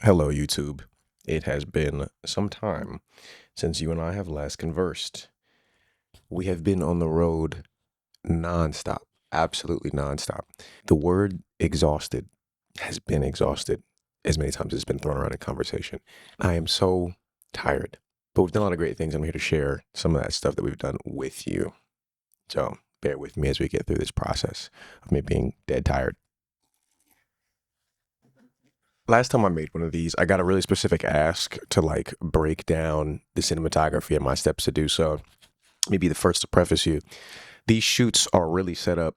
Hello, YouTube. It has been some time since you and I have last conversed. We have been on the road nonstop, absolutely nonstop. The word exhausted has been exhausted as many times as it's been thrown around in conversation. I am so tired, but we've done a lot of great things. I'm here to share some of that stuff that we've done with you. So bear with me as we get through this process of me being dead tired. Last time I made one of these, I got a really specific ask to like break down the cinematography and my steps to do so. Maybe the first to preface you, these shoots are really set up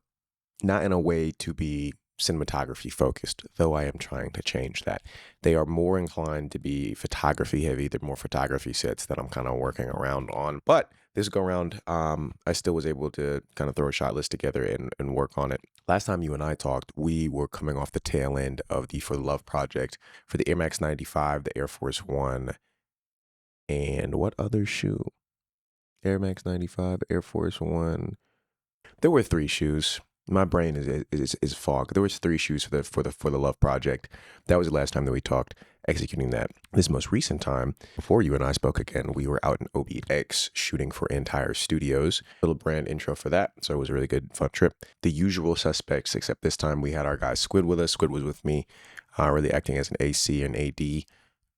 not in a way to be cinematography focused, though I am trying to change that. They are more inclined to be photography heavy. They're more photography sets that I'm kind of working around on. But this go around, I still was able to kind of throw a shot list together and work on it. Last time you and I talked, we were coming off the tail end of the For the Love project for the Air Max 95, the Air Force One, and what other shoe? Air Max 95, Air Force One. There were three shoes. My brain is fogged. There was three shoes for the Love project. That was the last time that we talked executing that. This most recent time, before you and I spoke again, we were out in OBX shooting for Entire Studios. Little brand intro for that. So it was a really good, fun trip. The usual suspects, except this time we had our guy Squid with us. Squid was with me, really acting as an AC and AD,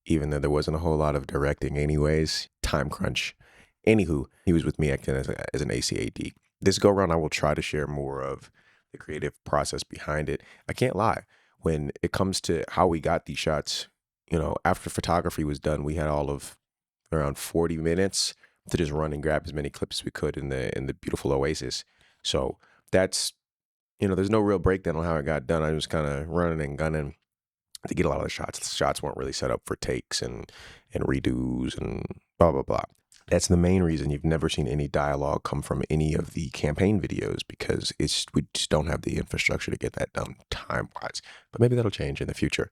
even though there wasn't a whole lot of directing anyways. Time crunch. Anywho, he was with me acting as an ACAD. This go around, I will try to share more of the creative process behind it. I can't lie. When it comes to how we got these shots, after photography was done, we had all of around 40 minutes to just run and grab as many clips as we could in the beautiful oasis. So that's, there's no real breakdown on how it got done. I was kind of running and gunning to get a lot of the shots. The shots weren't really set up for takes and redos and blah, blah, blah. That's the main reason you've never seen any dialogue come from any of the campaign videos, because we just don't have the infrastructure to get that done time-wise. But maybe that'll change in the future.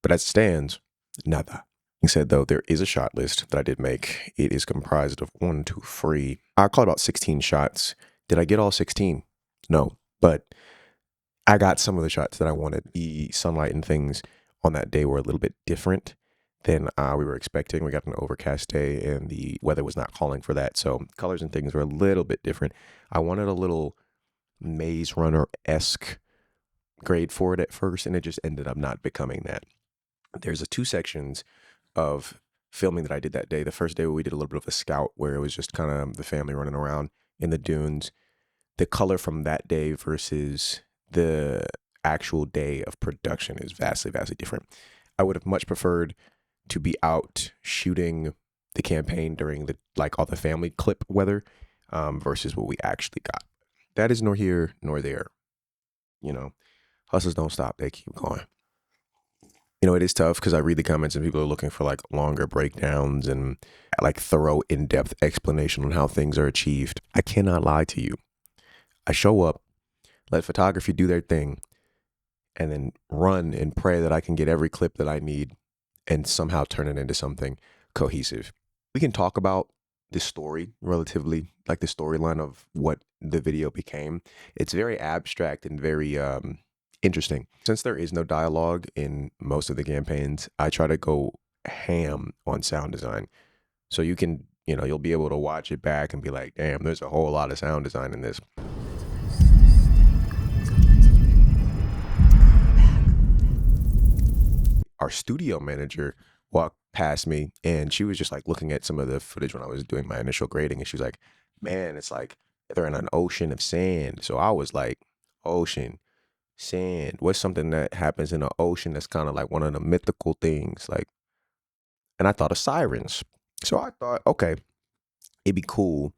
But as it stands, nada. Being said, though, there is a shot list that I did make. It is comprised of 1, 2, 3. I call it about 16 shots. Did I get all 16? No, but I got some of the shots that I wanted. The sunlight and things on that day were a little bit different than we were expecting. We got an overcast day and the weather was not calling for that. So colors and things were a little bit different. I wanted a little Maze Runner-esque grade for it at first, and it just ended up not becoming that. There's two sections of filming that I did that day. The first day we did a little bit of a scout where it was just kind of the family running around in the dunes. The color from that day versus the actual day of production is vastly, vastly different. I would have much preferred to be out shooting the campaign during all the family clip weather versus what we actually got. That is nor here nor there. Hustles don't stop. They keep going. It is tough because I read the comments and people are looking for like longer breakdowns and like thorough, in-depth explanation on how things are achieved. I cannot lie to you. I show up, let photography do their thing, and then run and pray that I can get every clip that I need and somehow turn it into something cohesive. We can talk about the story relatively, like the storyline of what the video became. It's very abstract and very interesting. Since there is no dialogue in most of the campaigns, I try to go ham on sound design. So you can, you'll be able to watch it back and be like, damn, there's a whole lot of sound design in this. Our studio manager walked past me and she was just like looking at some of the footage when I was doing my initial grading, and she was like, man, it's like they're in an ocean of sand. So I was like, ocean, sand, what's something that happens in the ocean that's kind of like one of the mythical things, like, and I thought of sirens. So I thought, okay, it'd be cool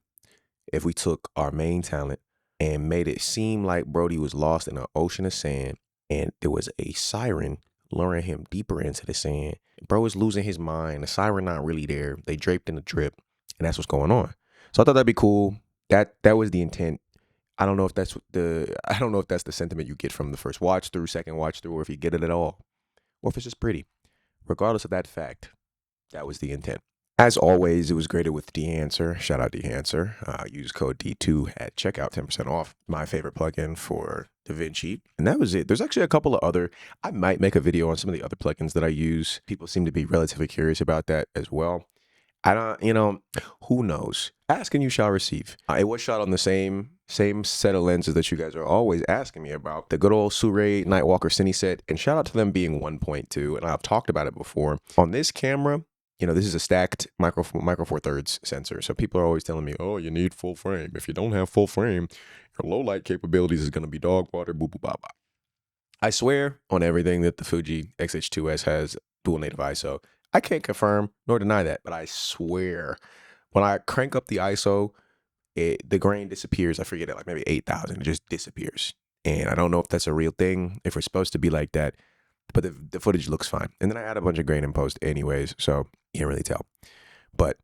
if we took our main talent and made it seem like Brody was lost in an ocean of sand and there was a siren luring him deeper into the sand. Bro is losing his mind. The siren not really there. They draped in the drip, and that's what's going on. So I thought that'd be cool. That was the intent. I don't know if that's the sentiment you get from the first watch through, second watch through, or if you get it at all, or if it's just pretty. Regardless of that fact, that was the intent. As always, it was graded with Dehancer. Shout out Dehancer. Use code D2 at checkout, 10% off. My favorite plugin for DaVinci. And that was it. There's actually a couple of other, I might make a video on some of the other plugins that I use. People seem to be relatively curious about that as well. I don't, who knows? Ask and you shall receive. It was shot on the same set of lenses that you guys are always asking me about. The good old Sirui Nightwalker Cine set. And shout out to them being 1.2. And I've talked about it before. On this camera, this is a stacked micro 4/3 sensor. So people are always telling me, oh, you need full frame. If you don't have full frame, your low light capabilities is going to be dog water, boo boo ba ba. I swear on everything that the Fuji XH2S has dual native ISO. I can't confirm nor deny that, but I swear when I crank up the ISO, the grain disappears. I forget it, like maybe 8,000. It just disappears. And I don't know if that's a real thing, if we're supposed to be like that, but the footage looks fine. And then I add a bunch of grain in post anyways, so you can't really tell. But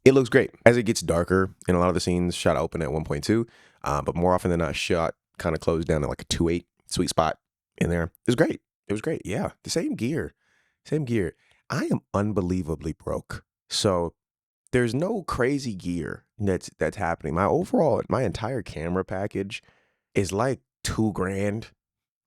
it looks great. As it gets darker in a lot of the scenes, shot open at 1.2, but more often than not, shot kind of closed down to like a 2.8 sweet spot in there. It was great. It was great. Yeah, the same gear. Same gear. I am unbelievably broke. So there's no crazy gear that's happening. My entire camera package is like $2,000,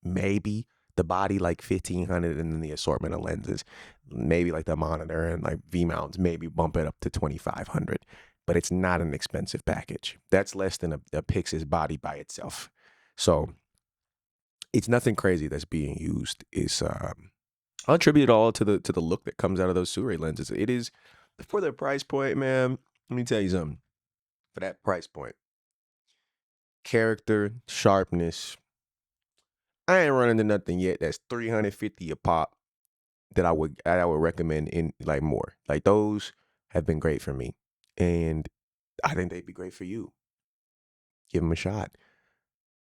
maybe. The body like 1,500, and then the assortment of lenses, maybe like the monitor and like V mounts, maybe bump it up to 2,500. But it's not an expensive package. That's less than a Pix's body by itself. So it's nothing crazy that's being used. I'll attribute it all to the look that comes out of those Sirui lenses. It is for their price point, man. Let me tell you something. For that price point, character, sharpness, I ain't running into nothing yet that's $350 a pop that I would recommend in like more. Like those have been great for me, and I think they'd be great for you. Give them a shot.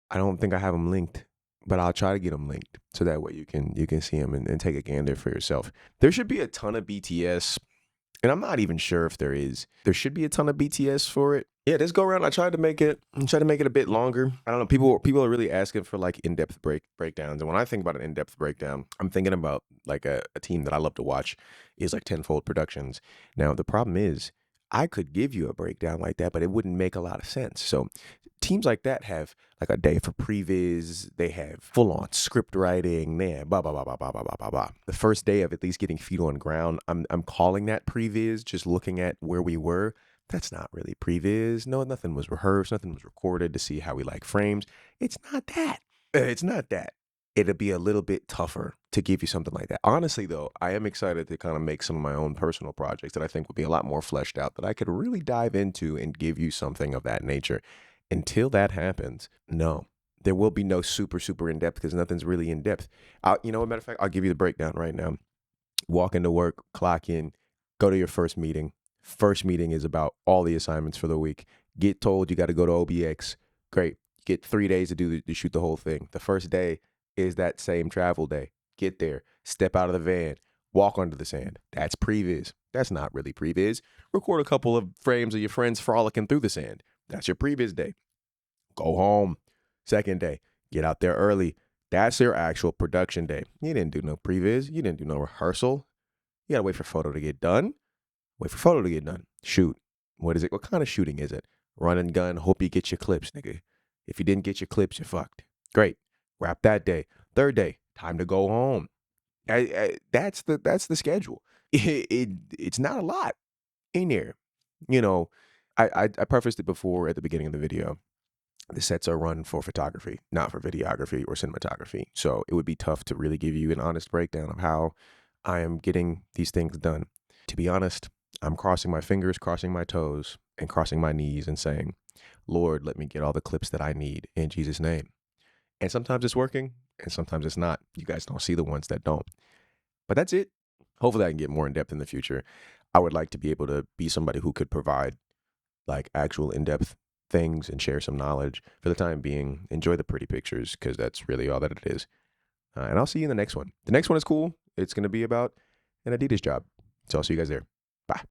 I don't think I have them linked, but I'll try to get them linked so that way you can see them and take a gander for yourself. There should be a ton of BTS, and I'm not even sure if there is. There should be a ton of BTS for it. Yeah, this go around, I tried to make it a bit longer. I don't know. People are really asking for like in-depth breakdowns, and when I think about an in-depth breakdown, I'm thinking about like a team that I love to watch is like Tenfold Productions. Now the problem is, I could give you a breakdown like that, but it wouldn't make a lot of sense. So teams like that have like a day for previs. They have full-on script writing. They have blah blah blah blah blah blah blah blah. The first day of at least getting feet on ground, I'm calling that previs. Just looking at where we were. That's not really previs. No, nothing was rehearsed. Nothing was recorded to see how we like frames. It's not that. It's not that. It'll be a little bit tougher to give you something like that. Honestly, though, I am excited to kind of make some of my own personal projects that I think would be a lot more fleshed out that I could really dive into and give you something of that nature. Until that happens, no, there will be no super, super in-depth because nothing's really in-depth. As a matter of fact, I'll give you the breakdown right now. Walk into work, clock in, go to your first meeting. First meeting is about all the assignments for the week. Get told you got to go to OBX. Great. Get 3 days to shoot the whole thing. The first day is that same travel day. Get there. Step out of the van. Walk onto the sand. That's previs. That's not really previs. Record a couple of frames of your friends frolicking through the sand. That's your previs day. Go home. Second day. Get out there early. That's your actual production day. You didn't do no previs. You didn't do no rehearsal. You got to wait for photo to get done. Wait for photo to get done. Shoot. What is it? What kind of shooting is it? Run and gun. Hope you get your clips, nigga. If you didn't get your clips, you're fucked. Great. Wrap that day. Third day. Time to go home. That's the schedule. It's not a lot in there. I prefaced it before at the beginning of the video. The sets are run for photography, not for videography or cinematography. So it would be tough to really give you an honest breakdown of how I am getting these things done. To be honest, I'm crossing my fingers, crossing my toes, and crossing my knees and saying, Lord, let me get all the clips that I need in Jesus' name. And sometimes it's working and sometimes it's not. You guys don't see the ones that don't. But that's it. Hopefully I can get more in depth in the future. I would like to be able to be somebody who could provide like actual in-depth things and share some knowledge. For the time being, enjoy the pretty pictures because that's really all that it is. And I'll see you in the next one. The next one is cool. It's going to be about an Adidas job. So I'll see you guys there.